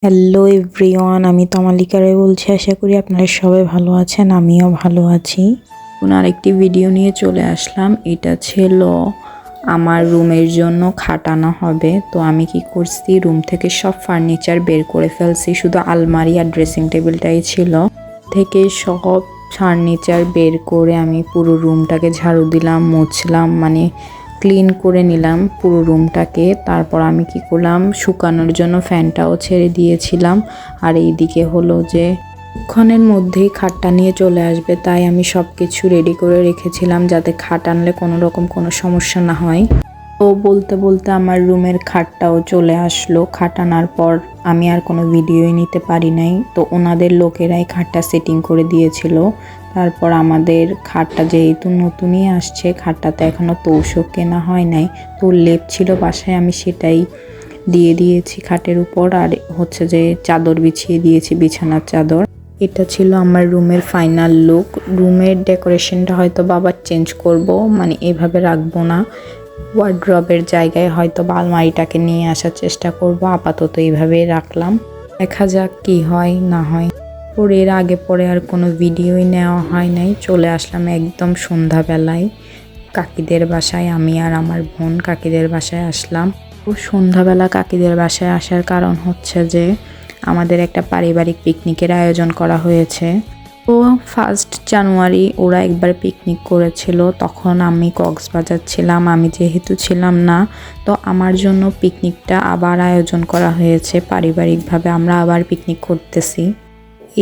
Hello everyone, আমি তমালিকা রায় বলছি। আশা করি আপনারা সবাই ভালো আছেন, আমিও ভালো আছি। আরেকটি ভিডিও নিয়ে চলে আসলাম। এটা ছিল আমার রুমের জন্য খাটানো হবে। তো আমি কি করছি, রুম থেকে সব ফার্নিচার বের করে ফেলছি, শুধু আলমারি আর ড্রেসিং টেবিলটাই ছিল। থেকে সব ফার্নিচার বের করে আমি পুরো রুমটাকে ঝাড়ু দিলাম, মুছলাম, মানে ক্লিন করে নিলাম পুরো রুমটাকে। তারপর আমি কি করলাম, শুকানোর জন্য ফ্যানটাও ছেড়ে দিয়েছিলাম। আর এইদিকে হলো যে কিছুক্ষণের মধ্যেই খাটটা নিয়ে চলে আসবে, তাই আমি সব কিছু রেডি করে রেখেছিলাম যাতে খাট আনলে কোনো রকম কোনো সমস্যা না হয়। তো বলতে বলতে আমার রুমের খাটটাও চলে আসলো। খাট আনার পর আমি আর কোনো ভিডিওই নিতে পারি নাই। তো ওনাদের লোকেরাই খাটটা সেটিং করে দিয়েছিল। তারপর আমাদের খাটটা যেহেতু নতুনই আসছে, খাটটাতে এখনও তৌসও কেনা হয় নাই, তো লেপ ছিল বাসায়, আমি সেটাই দিয়ে দিয়েছি খাটের উপর। আর হচ্ছে যে চাদর বিছিয়ে দিয়েছি, বিছানার চাদর। এটা ছিল আমার রুমের ফাইনাল লুক। রুমের ডেকোরেশনটা হয়তো আবার চেঞ্জ করব, মানে এভাবে রাখবো না। ওয়ার্ড্রবের জায়গায় হয়তো আলমারিটাকে নিয়ে আসার চেষ্টা করব। আপাতত এইভাবেই রাখলাম, দেখা যাক কি হয় না হয়। এর আগে পরে আর কোনো ভিডিওই নেওয়া হয় নাই। চলে আসলাম একদম সন্ধ্যাবেলায় কাকিদের বাসায়। আমি আর আমার বোন কাকিদের বাসায় আসলাম। ও সন্ধ্যাবেলা কাকিদের বাসায় আসার কারণ হচ্ছে যে আমাদের একটা পারিবারিক পিকনিকের আয়োজন করা হয়েছে। তো 1 জানুয়ারি ওরা একবার পিকনিক করেছিল, তখন আমি কক্সবাজার ছিলাম। আমি যেহেতু ছিলাম না, তো আমার জন্য পিকনিকটা আবার আয়োজন করা হয়েছে পারিবারিকভাবে। আমরা আবার পিকনিক করতেছি।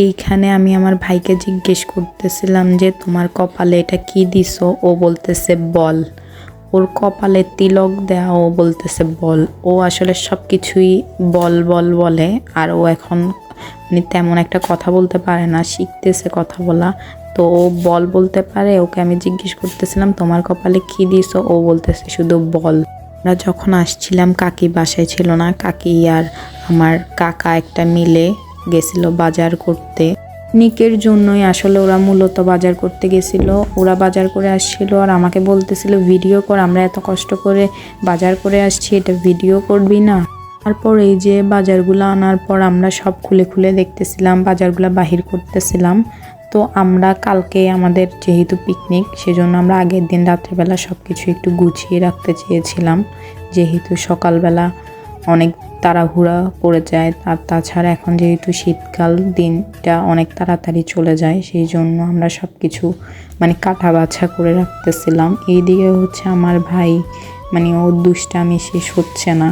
এইখানে আমি আমার ভাইকে জিজ্ঞেস করতেছিলাম যে তোমার কপালে এটা কি দিছো? ও বলতেছে বল। ওর কপালে তিলক দেয়া, ও বলতেছে বল। ও আসলে সব কিছুই বল বল বলে। আর ও এখন মানে তেমন একটা কথা বলতে পারে না, শিখতেছে কথা বলা। তো ও বল বলতে পারে। ওকে আমি জিজ্ঞেস করতেছিলাম তোমার কপালে কি দিছো? ও বলতেছে শুধু বল। আমরা যখন আসছিলাম কাকি বাসায় ছিল না। কাকি আর আমার কাকা একটা মিলে গেছিল বাজার করতে। পিকনিকের জন্যই আসলে ওরা মূলত বাজার করতে গেছিল। ওরা বাজার করে আসছিল আর আমাকে বলতেছিল ভিডিও কর, আমরা এত কষ্ট করে বাজার করে আসছি, এটা ভিডিও করবি না? তারপর এই যে বাজারগুলো আনার পর আমরা সব খুলে খুলে দেখতেছিলাম, বাজারগুলো বাহির করতেছিলাম। তো আমরা কালকে আমাদের যেহেতু পিকনিক, সেজন্য আমরা আগের দিন রাত্রেবেলা সব কিছু একটু গুছিয়ে রাখতে চেয়েছিলাম, যেহেতু সকালবেলা অনেক তাড়াহুড়া পড়ে যায়। আর তাছাড়া এখন যেহেতু শীতকাল, দিনটা অনেক তাড়াতাড়ি চলে যায়, সেই জন্য আমরা সব কিছু মানে কাটা বাছা করে রাখতেছিলাম। এইদিকে হচ্ছে আমার ভাই, মানে ওর দুষ্টামি শেষ হচ্ছে না।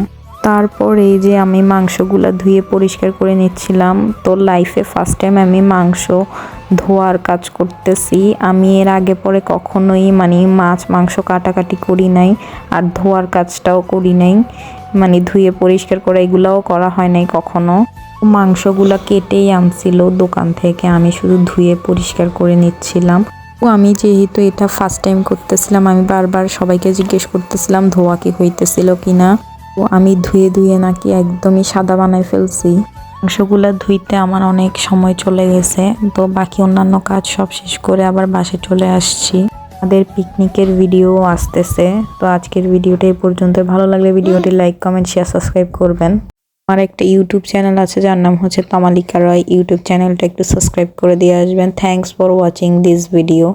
তারপর এই যে আমি মাংসগুলো ধুয়ে পরিষ্কার করে নিচ্ছিলাম। তো লাইফে ফার্স্ট টাইম আমি মাংস ধোয়ার কাজ করতেছি। আমি এর আগে পরে কখনোই মানে মাছ মাংস কাটাকাটি করি নাই, আর ধোয়ার কাজটাও করি নাই, মানে ধুয়ে পরিষ্কার করে এগুলাও করা হয় নাই কখনো। মাংসগুলা কেটেই আনছিল দোকান থেকে, আমি শুধু ধুয়ে পরিষ্কার করে নিচ্ছিলাম। আমি যেহেতু এটা ফার্স্ট টাইম করতেছিলাম, আমি বারবার সবাইকে জিজ্ঞেস করতেছিলাম ধোয়া কি হইতেছিল কিনা। তো আমি ধুয়ে ধুয়ে নাকি একদমই সাদা বানাই ফেলছি। মাংসগুলো ধুইতে আমার অনেক সময় চলে গেছে। তো বাকি অন্যান্য কাজ সব শেষ করে আবার বাসায় চলে আসছি। আমাদের পিকনিকের ভিডিও আসতেছে। তো আজকের ভিডিওটা এই পর্যন্ত। ভালো লাগলে ভিডিওটি লাইক, কমেন্ট, শেয়ার, সাবস্ক্রাইব করবেন। আমার একটা ইউটিউব চ্যানেল আছে যার নাম হচ্ছে তমালিকা রায়। ইউটিউব চ্যানেলটা একটু সাবস্ক্রাইব করে দিয়ে আসবেন। Thanks for watching this video.